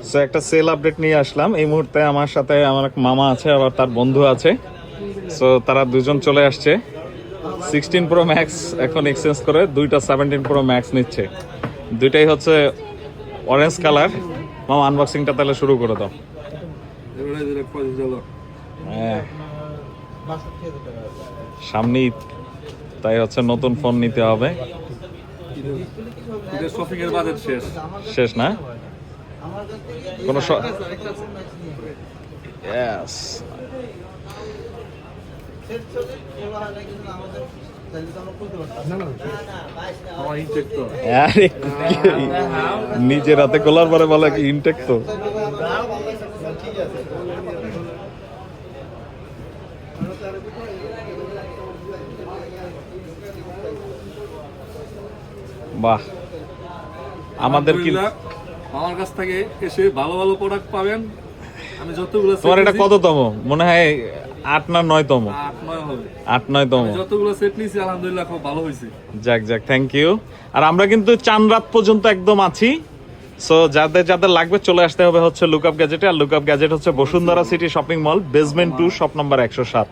So একটা sell update নিয়ে আসলাম এই মুহূর্তে। আমার সাথে আমার এক মামা আছে, আবার তার বন্ধু আছে। সো তারা দুজন চলে আসছে। 16 Pro Max এখন এক্সচেঞ্জ করে দুইটা 17 Pro Max নিচ্ছে। দুইটাই হচ্ছে অরেঞ্জ কালার। মামা আনবক্সিংটা তাহলে শুরু করে দাও। হ্যাঁ, সামনেই তাই হচ্ছে নতুন ফোন নিতে হবে। শেষ না কোনো Yes. আরে নিজের হাতে খোলার পরে বলে কি ইনটেক তো। বাহ, আমাদের কি আমার কাছ থেকে এসে ভালো ভালো প্রোডাক্ট পাবেন। আমি যতগুলো তোমার এটা কততম মনে হয়? 8 না 9তম? 8-9 হবে। 8-9তম। যতগুলো সেট নিয়েছি আলহামদুলিল্লাহ খুব ভালো হয়েছে। যাক যাক, থ্যাংক ইউ। আর আমরা কিন্তু চান রাত পর্যন্ত একদম আছি। সো যাদের যাদের লাগবে চলে আসতে হবে হচ্ছে লুকআপ গ্যাজেটে। আর লুকআপ গ্যাজেট হচ্ছে Bashundhara city shopping mall, basement 2, shop number 107।